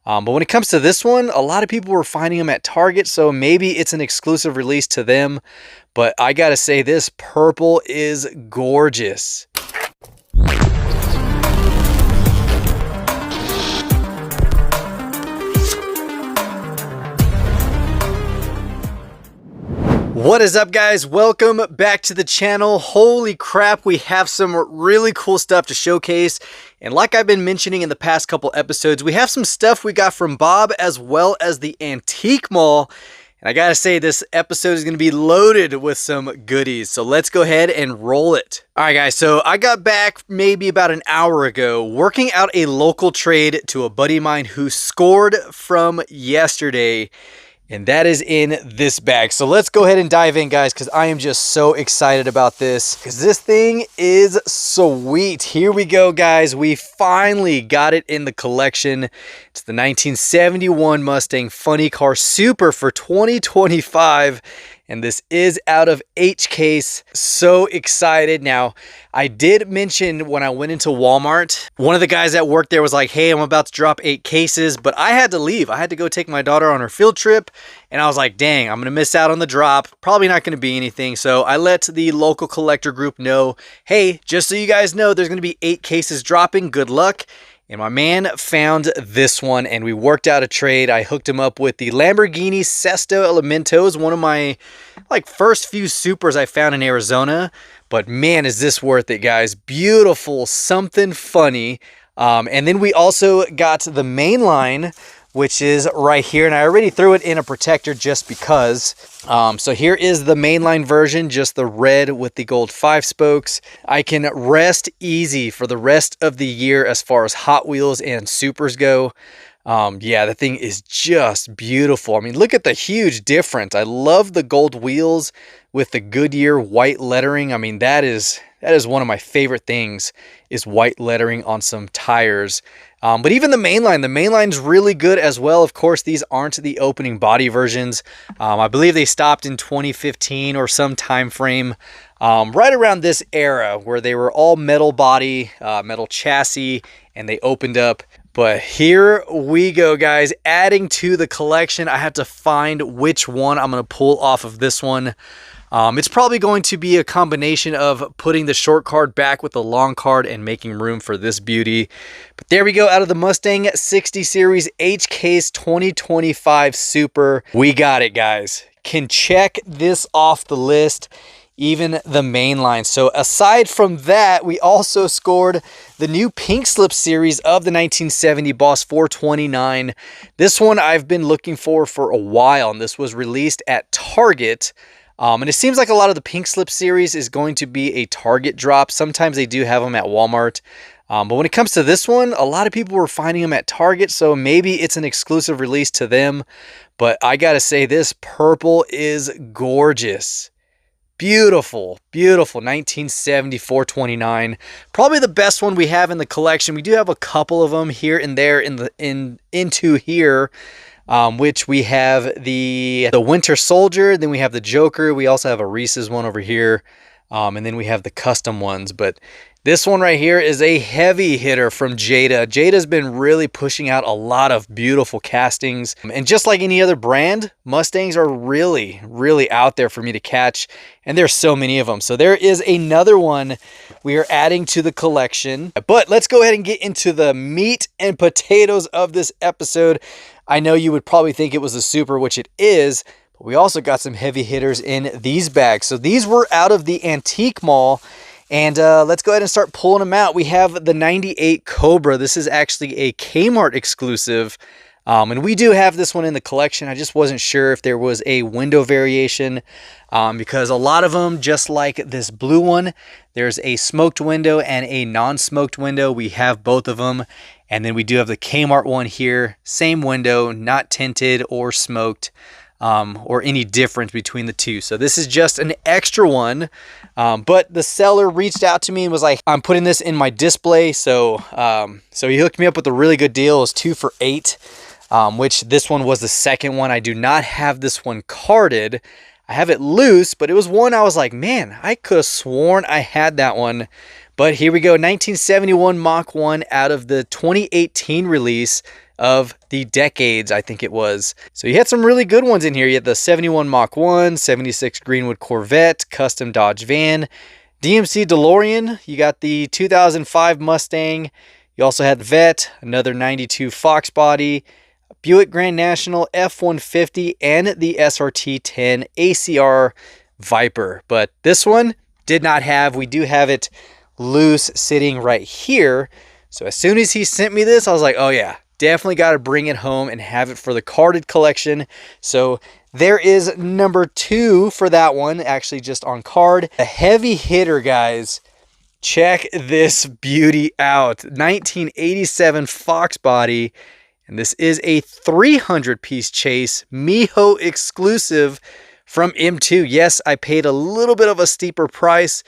But when it comes to this one, a lot of people were finding them at Target, so maybe it's an exclusive release to them. But I gotta say, this purple is gorgeous. What is up, guys? Welcome back to the channel. Holy crap, we have some really cool stuff to showcase. And like I've been mentioning in the past couple episodes, we have some stuff we got from Bob as well as the Antique Mall. And I gotta say, this episode is gonna be loaded with some goodies. So let's go ahead and roll it. All right, guys, so I got back maybe about an hour ago working out a local trade to a buddy of mine who scored from yesterday. And that is in this bag. So let's go ahead and dive in, guys, because I am just so excited about this. Because this thing is sweet. Here we go, guys. We finally got it in the collection. It's the 1971 Mustang Funny Car Super for 2025. And this is out of H-Case. So excited. Now, I did mention when I went into Walmart, one of the guys that worked there was like, hey, I'm about to drop 8 cases, but I had to leave. I had to go take my daughter on her field trip. And I was like, dang, I'm going to miss out on the drop. Probably not going to be anything. So I let the local collector group know, hey, just so you guys know, there's going to be 8 cases dropping. Good luck. And my man found this one, and we worked out a trade. I hooked him up with the Lamborghini Sesto Elementos, one of my first few Supers I found in Arizona. But man, is this worth it, guys. Beautiful, something funny. And then we also got the mainline, which is right here. And I already threw it in a protector just because. So here is the mainline version, just the red with the gold 5 spokes. I can rest easy for the rest of the year as far as Hot Wheels and Supers go. Yeah, the thing is just beautiful. I mean, look at the huge difference. I love the gold wheels with the Goodyear white lettering. I mean, that is one of my favorite things, is white lettering on some tires. But even the mainline's really good as well. Of course, these aren't the opening body versions. I believe they stopped in 2015 or some time frame, right around this era where they were all metal body, metal chassis, and they opened up. But here we go, guys. Adding to the collection, I have to find which one I'm going to pull off of this one. It's probably going to be a combination of putting the short card back with the long card and making room for this beauty. But there we go, out of the Mustang 60 Series H-Case 2025 Super. We got it, guys. Can check this off the list. Even the mainline. So aside from that, we also scored the new Pink Slip series of the 1970 Boss 429. This one I've been looking for a while, and this was released at Target. And it seems like a lot of the Pink Slip series is going to be a Target drop. Sometimes they do have them at Walmart. But when it comes to this one, a lot of people were finding them at Target, so maybe it's an exclusive release to them. But I gotta say, this purple is gorgeous. Beautiful, beautiful 1970 429. Probably the best one we have in the collection. We do have a couple of them here and there into here. Which we have the Winter Soldier, then we have the Joker, we also have a Reese's one over here, and then we have the custom ones. But this one right here is a heavy hitter from Jada. Jada's been really pushing out a lot of beautiful castings, and just like any other brand, Mustangs are really, really out there for me to catch, and there's so many of them. So there is another one we are adding to the collection. But let's go ahead and get into the meat and potatoes of this episode. I know you would probably think it was a Super, which it is, but we also got some heavy hitters in these bags. So these were out of the Antique Mall, and let's go ahead and start pulling them out. We have the 98 Cobra. This is actually a Kmart exclusive, and we do have this one in the collection. I just wasn't sure if there was a window variation, because a lot of them, just like this blue one, there's a smoked window and a non-smoked window. We have both of them. And then we do have the Kmart one here, same window, not tinted or smoked, or any difference between the two. So this is just an extra one, but the seller reached out to me and was like, I'm putting this in my display. So he hooked me up with a really good deal. It was 2 for $8, which this one was the second one. I do not have this one carded. I have it loose, but it was one I was like, man, I could have sworn I had that one. But here we go, 1971 Mach 1 out of the 2018 release of the decades, I think it was. So you had some really good ones in here. You had the 71 Mach 1, 76 Greenwood Corvette, custom Dodge van, DMC DeLorean. You got the 2005 Mustang. You also had the Vet, another 92 Fox body, Buick Grand National F-150, and the SRT-10 ACR Viper. But this one did not have. We do have it loose sitting right here. So as soon as he sent me this, I was like, oh yeah, definitely got to bring it home and have it for the carded collection. So there is number 2 for that one, actually just on card. A heavy hitter, guys. Check this beauty out. 1987 Fox body. And this is a 300-piece chase, Miho exclusive from M2. Yes, I paid a little bit of a steeper price,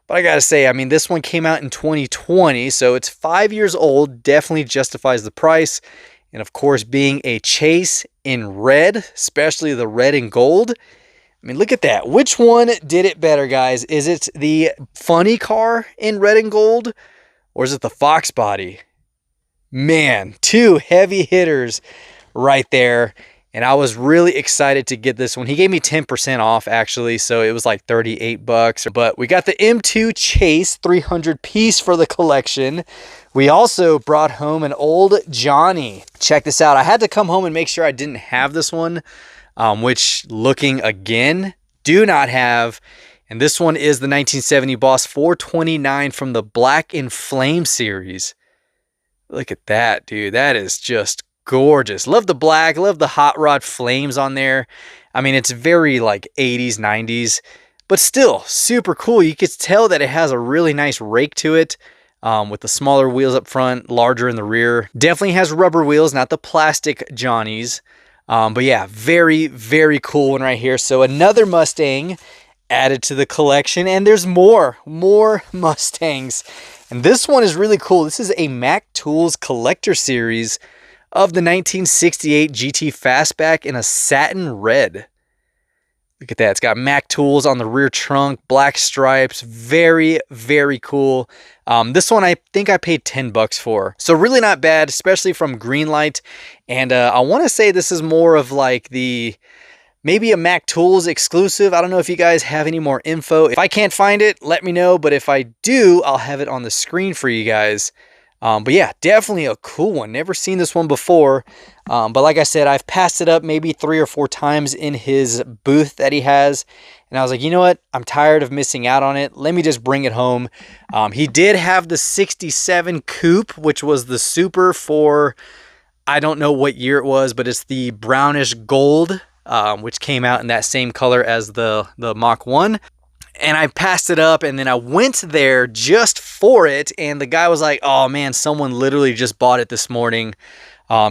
but I gotta say, I mean, this one came out in 2020, so it's 5 years old, definitely justifies the price. And of course, being a chase in red, especially the red and gold, I mean, look at that. Which one did it better, guys? Is it the Funny Car in red and gold, or is it the Fox body? Man, 2 heavy hitters right there. And I was really excited to get this one. He gave me 10% off, actually, so it was like 38 bucks. But we got the M2 Chase 300 piece for the collection. We also brought home an old Johnny. Check this out. I had to come home and make sure I didn't have this one, which, looking again, do not have. And this one is the 1970 Boss 429 from the Black and Flame series. Look at that, dude. That is just gorgeous. Love the black, love the hot rod flames on there. I mean, it's very like 80s, 90s, but still super cool. You could tell that it has a really nice rake to it, with the smaller wheels up front, larger in the rear. Definitely has rubber wheels, not the plastic Johnnies. But yeah, very, very cool one right here. So another Mustang added to the collection, and there's more Mustangs. And this one is really cool. This is a Mac Tools Collector Series of the 1968 GT Fastback in a satin red. Look at that. It's got Mac Tools on the rear trunk, black stripes. Very, very cool. This one I think I paid 10 bucks for. So really not bad, especially from Greenlight. And I want to say this is more of like the... maybe a Mac Tools exclusive. I don't know if you guys have any more info. If I can't find it, let me know. But if I do, I'll have it on the screen for you guys. But yeah, definitely a cool one. Never seen this one before. But like I said, I've passed it up maybe 3 or 4 times in his booth that he has. And I was like, you know what? I'm tired of missing out on it. Let me just bring it home. He did have the 67 Coupe, which was the Super for, I don't know what year it was, but it's the brownish gold, which came out in that same color as the Mach 1. And I passed it up, and then I went there just for it, and the guy was like, oh man, someone literally just bought it this morning.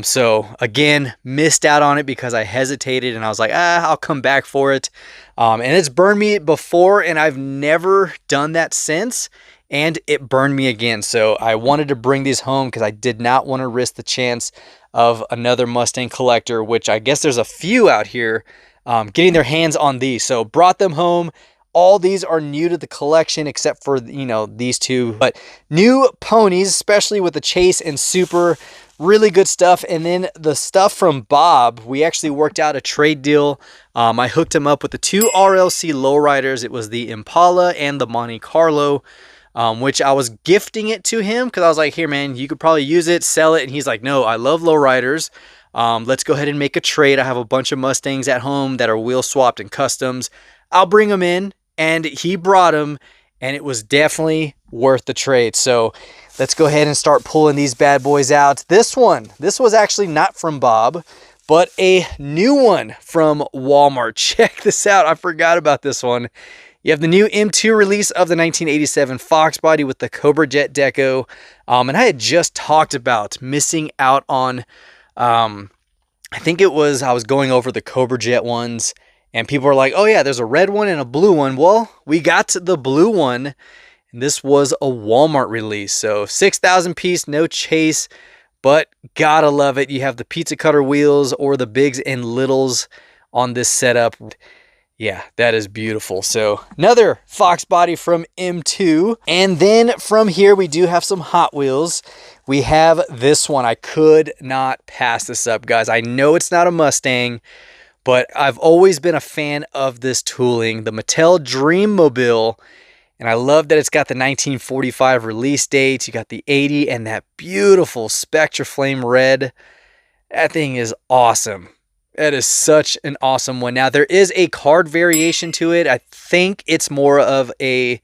So again, missed out on it because I hesitated, and I was like, I'll come back for it. And it's burned me before, and I've never done that since, and it burned me again. So I wanted to bring these home because I did not want to risk the chance of another Mustang collector, which I guess there's a few out here getting their hands on these. So brought them home. All these are new to the collection except for, you know, these 2. But new ponies, especially with the Chase and Super, really good stuff. And then the stuff from Bob, we actually worked out a trade deal. I hooked him up with the 2 RLC lowriders. It was the Impala and the Monte Carlo, which I was gifting it to him because I was like, here, man, you could probably use it, sell it. And he's like, no, I love lowriders. Let's go ahead and make a trade. I have a bunch of Mustangs at home that are wheel swapped and customs. I'll bring them in. And he brought them, and it was definitely worth the trade. So let's go ahead and start pulling these bad boys out. This was actually not from Bob, but a new one from Walmart. Check this out. I forgot about this one. You have the new M2 release of the 1987 Fox body with the Cobra Jet deco. And I had just talked about missing out on, I think it was, I was going over the Cobra Jet ones, and people were like, oh yeah, there's a red one and a blue one. Well, we got the blue one, and this was a Walmart release. So 6,000 piece, no chase, but gotta love it. You have the pizza cutter wheels or the bigs and littles on this setup. Yeah, that is beautiful. So another Fox body from M2. And then from here, we do have some Hot Wheels. we have this one. I could not pass this up, guys. I know it's not a Mustang, but I've always been a fan of this tooling, the Mattel Dreammobile. And I love that it's got the 1945 release dates. You got the 80 and that beautiful Spectra Flame red. That thing is awesome. That is such an awesome one. Now, there is a card variation to it. I think it's more of a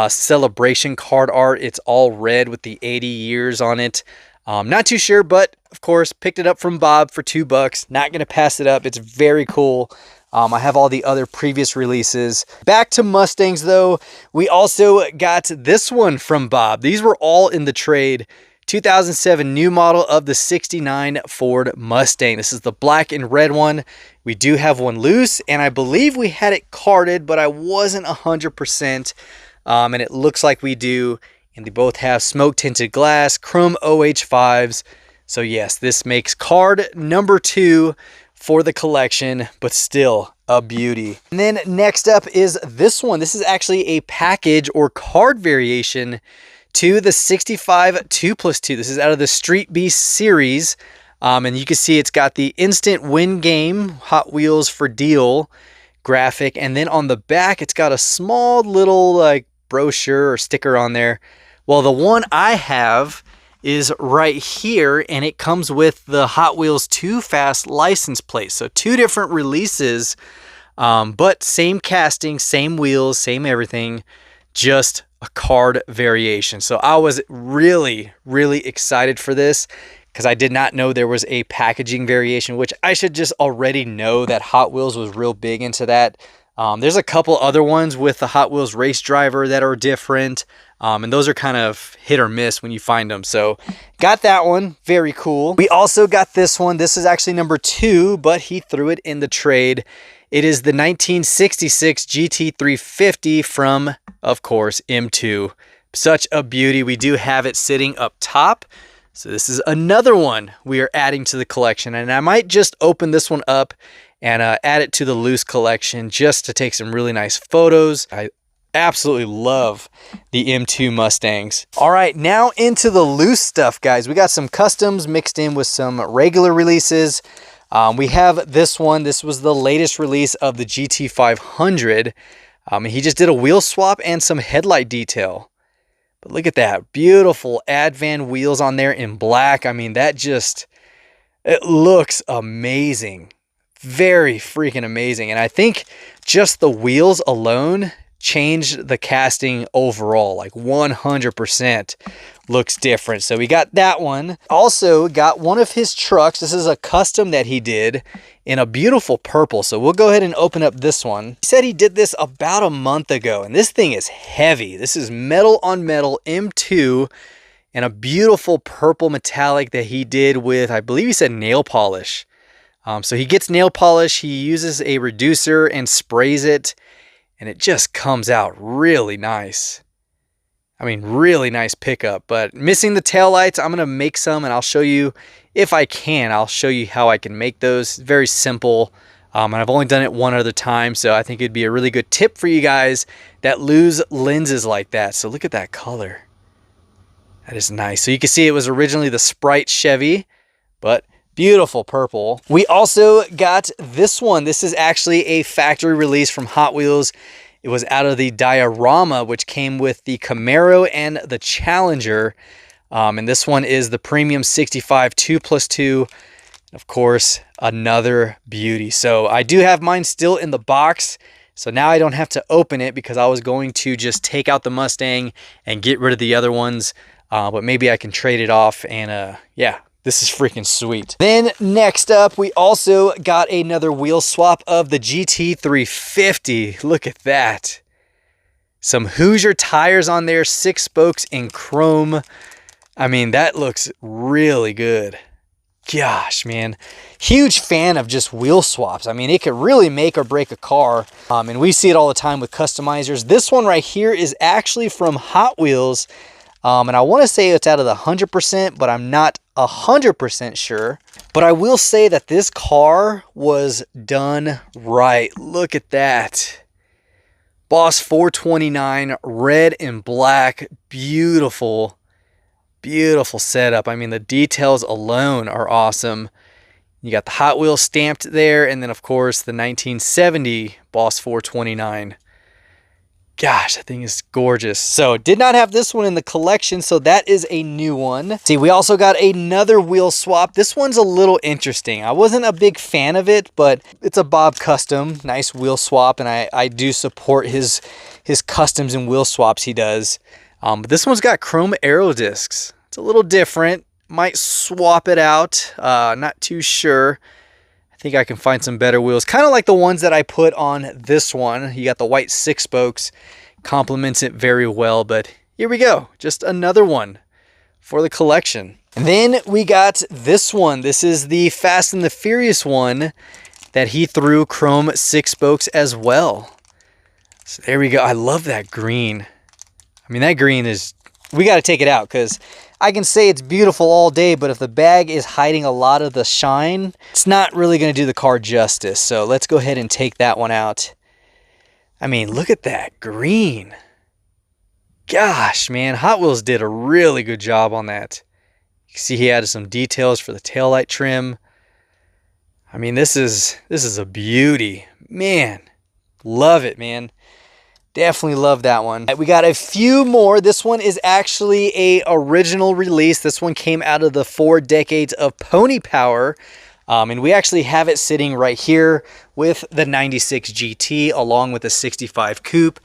celebration card art. It's all red with the 80 years on it. Not too sure, but of course, picked it up from Bob for $2. Not going to pass it up. It's very cool. I have all the other previous releases. Back to Mustangs, though. We also got this one from Bob. These were all in the trade. 2007 new model of the 69 Ford Mustang. This is the black and red one. We do have one loose, and I believe we had it carded, but I wasn't 100%. And it looks like we do. And they both have smoke tinted glass, chrome OH5s. So yes, this makes card number 2 for the collection, but still a beauty. And then next up is this one. This is actually a package or card variation to the 65 2+2. This is out of the Street Beast series. And you can see it's got the instant win game Hot Wheels for deal graphic. And then on the back, it's got a small little like brochure or sticker on there. Well, the one I have is right here, and it comes with the Hot Wheels Too Fast license plate. So 2 different releases, but same casting, same wheels, same everything, just a card variation. So I was really, really excited for this because I did not know there was a packaging variation, which I should just already know that Hot Wheels was real big into that. There's a couple other ones with the Hot Wheels race driver that are different. And those are kind of hit or miss when you find them. So got that one. Very cool. We also got this one. This is actually number 2, but he threw it in the trade. It is the 1966 GT350 from, of course, M2. Such a beauty. We do have it sitting up top. So this is another one we are adding to the collection. And I might just open this one up and add it to the loose collection just to take some really nice photos. I absolutely love the M2 Mustangs. All right, now into the loose stuff, guys. We got some customs mixed in with some regular releases. We have this one. This was the latest release of the GT500. He just did a wheel swap and some headlight detail. But look at that. Beautiful Advan wheels on there in black. I mean, that just, it looks amazing. Very freaking amazing. And I think just the wheels alone changed the casting overall. Like 100% looks different. So we got that one. Also got one of his trucks. This is a custom that he did in a beautiful purple. So we'll go ahead and open up this one. He said he did this about a month ago, and this thing is heavy. This is metal on metal M2 and a beautiful purple metallic that he did with, I believe he said nail polish. So he gets nail polish, he uses a reducer and sprays it, and it just comes out really nice. I mean, really nice pickup, but missing the taillights. I'm going to make some, and I'll show you, if I can, I'll show you how I can make those. Very simple, and I've only done it one other time, so I think it'd be a really good tip for you guys that lose lenses like that. So look at that color. That is nice. So you can see it was originally the Sprite Chevy, but beautiful purple. We also got this one. This is actually a factory release from Hot Wheels. It was out of the diorama, which came with the Camaro and the Challenger. And this one is the Premium 65 2+2. Of course, another beauty. So I do have mine still in the box. So now I don't have to open it because I was going to just take out the Mustang and get rid of the other ones. But maybe I can trade it off, and yeah. This is freaking sweet. Then next up, we also got another wheel swap of the GT350. Look at that. Some Hoosier tires on there, 6 spokes in chrome. I mean, that looks really good. Gosh, man. Huge fan of just wheel swaps. I mean, it could really make or break a car. And we see it all the time with customizers. This one right here is actually from Hot Wheels. And I want to say it's out of the 100%, but I'm not 100% sure. But I will say that this car was done right. Look at that. Boss 429, red and black, beautiful. beautiful setup. I mean, the details alone are awesome. You got the Hot Wheels stamped there, and then of course the 1970 Boss 429. Gosh, that thing is gorgeous. So did not have this one in the collection, so that is a new one. See, we also got another wheel swap. This one's a little interesting. I wasn't a big fan of it, but it's a Bob custom, nice wheel swap, and I do support his customs and wheel swaps he does. But this one's got chrome aero discs. It's a little different. Might swap it out. Not too sure. I think I can find some better wheels. Kind of like the ones that I put on this one. You got the white 6 spokes. Complements it very well. But here we go. Just another one for the collection. And then we got this one. This is the Fast and the Furious one that he threw chrome 6 spokes as well. So there we go. I love that green. I mean, that green is... We got to take it out because I can say it's beautiful all day, but if the bag is hiding a lot of the shine, it's not really going to do the car justice. So let's go ahead and take that one out. I mean, look at that green. Gosh, man, Hot Wheels did a really good job on that. You can see he added some details for the taillight trim. I mean, this is a beauty. Man, love it, man. Definitely love that one. We got a few more. This one is actually a original release. This one came out of the 4 decades of Pony Power. And we actually have it sitting right here with the 96 GT along with the 65 Coupe.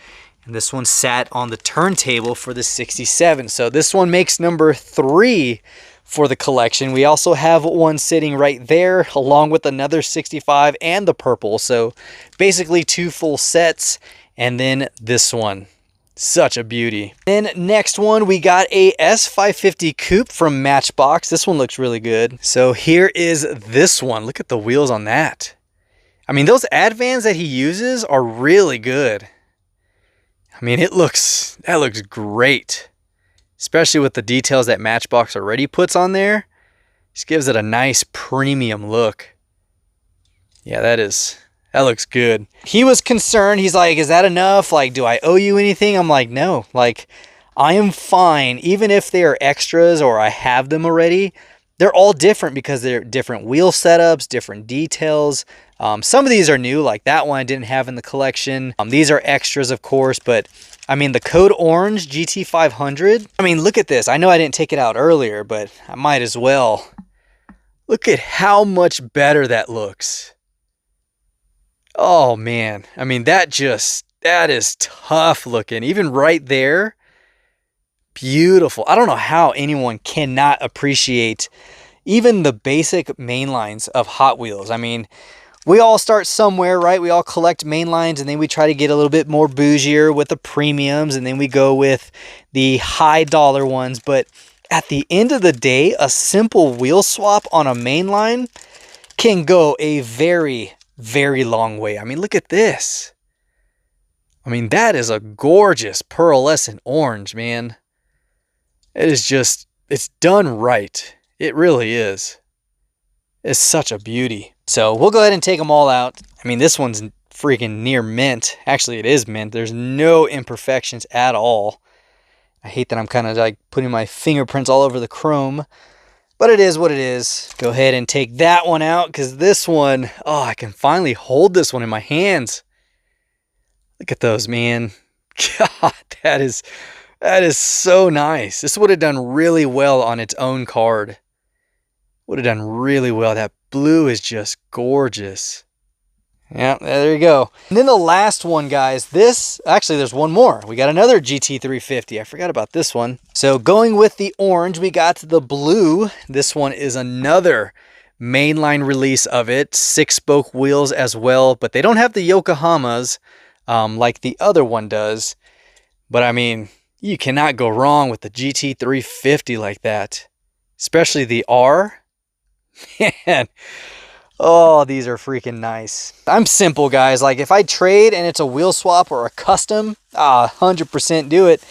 And this one sat on the turntable for the 67. So this one makes number 3 for the collection. We also have one sitting right there along with another 65 and the purple. So basically 2 full sets. And then this one, such a beauty. Then next one, we got a S550 Coupe from Matchbox. This one looks really good. So here is this one. Look at the wheels on that. I mean, those Advans that he uses are really good. I mean, that looks great. Especially with the details that Matchbox already puts on there. Just gives it a nice premium look. Yeah, that looks good. He was concerned. He's like, is that enough? Like, do I owe you anything? I'm like, no. Like, I am fine. Even if they are extras or I have them already, they're all different because they're different wheel setups, different details. Some of these are new, like that one I didn't have in the collection. These are extras, of course, but I mean, the Code Orange GT500. I mean, look at this. I know I didn't take it out earlier, but I might as well. Look at how much better that looks. Oh man, I mean, that is tough looking. Even right there, beautiful. I don't know how anyone cannot appreciate even the basic mainlines of Hot Wheels. I mean, we all start somewhere, right? We all collect mainlines and then we try to get a little bit more bougier with the premiums and then we go with the high dollar ones. But at the end of the day, a simple wheel swap on a mainline can go a very long way. I mean, look at this. I mean, that is a gorgeous pearlescent orange, man. It is just, it's done right. It really is. It's such a beauty. So we'll go ahead and take them all out. I mean, this one's freaking near mint. Actually, it is mint. There's no imperfections at all. I hate that I'm kind of like putting my fingerprints all over the chrome. But it is what it is. Go ahead and take that one out because this one, oh, I can finally hold this one in my hands. Look at those, man. God, that is so nice. This would have done really well on its own card. Would have done really well. That blue is just gorgeous. Yeah, there you go. And then the last one, guys. Actually, there's one more. We got another GT350. I forgot about this one. So going with the orange, we got the blue. This one is another mainline release of it. 6-spoke wheels as well, but they don't have the Yokohamas like the other one does. But I mean, you cannot go wrong with the GT350 like that. Especially the R. Man. Oh, these are freaking nice. I'm simple, guys. Like, if I trade and it's a wheel swap or a custom, 100% do it.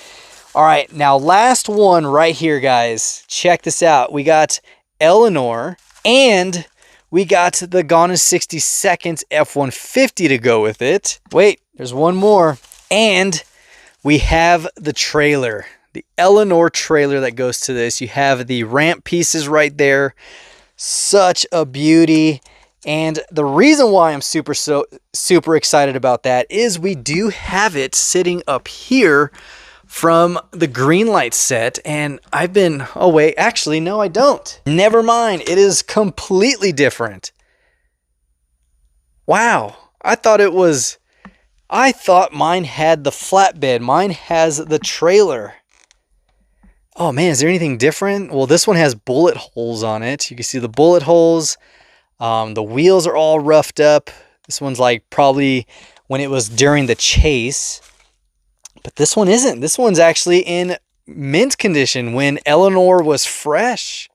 All right, now last one right here, guys. Check this out. We got Eleanor and we got the Gone in 60 Seconds F-150 to go with it. Wait, there's one more. And we have the trailer. the Eleanor trailer that goes to this. You have the ramp pieces right there. Such a beauty. And the reason why I'm super excited about that is we do have it sitting up here from the Greenlight set. And I've been, oh wait, actually, no, I don't. Never mind. It is completely different. Wow. I thought mine had the flatbed. Mine has the trailer. Oh man, is there anything different? Well, this one has bullet holes on it. You can see the bullet holes. The wheels are all roughed up. This one's like probably when it was during the chase. But this one isn't. This one's actually in mint condition when Eleanor was fresh.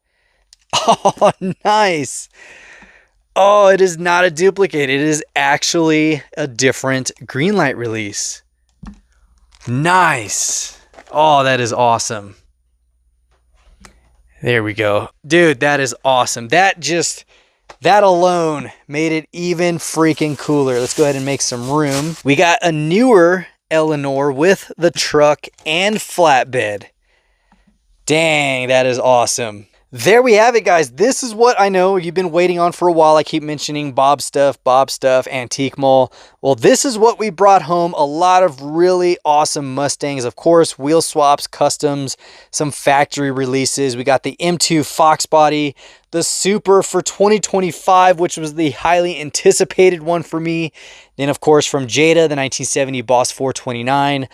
Oh, nice. Oh, it is not a duplicate. It is actually a different Greenlight release. Nice. Oh, that is awesome. There we go. Dude, that is awesome. That alone made it even freaking cooler. Let's go ahead and make some room. We got a newer Eleanor with the truck and flatbed. Dang, that is awesome. There we have it, guys. This is what I know you've been waiting on for a while. I keep mentioning Bob Stuff, Antique Mall. Well, this is what we brought home. A lot of really awesome Mustangs. Of course, wheel swaps, customs, some factory releases. We got the M2 Fox body, the Super for 2025, which was the highly anticipated one for me. Then, of course, from Jada, the 1970 Boss 429.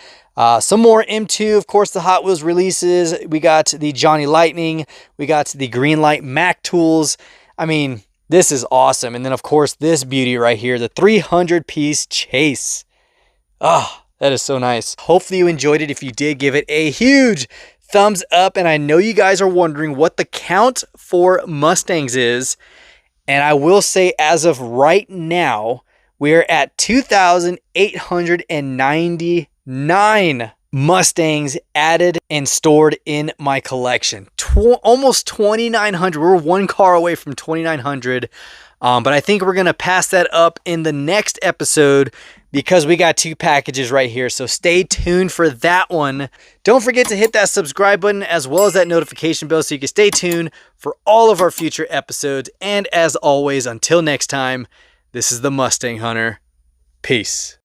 Some more M2, of course, the Hot Wheels releases. We got the Johnny Lightning. We got the Greenlight Mac tools. I mean, this is awesome. And then, of course, this beauty right here, the 300-piece Chase. Ah, that is so nice. Hopefully you enjoyed it. If you did, give it a huge thumbs up. And I know you guys are wondering what the count for Mustangs is. And I will say, as of right now, we're at 2,899 Mustangs added and stored in my collection. Almost 2,900. We're one car away from 2,900. But I think we're going to pass that up in the next episode because we got 2 packages right here. So stay tuned for that one. Don't forget to hit that subscribe button as well as that notification bell so you can stay tuned for all of our future episodes. And as always, until next time, this is the Mustang Hunter. Peace.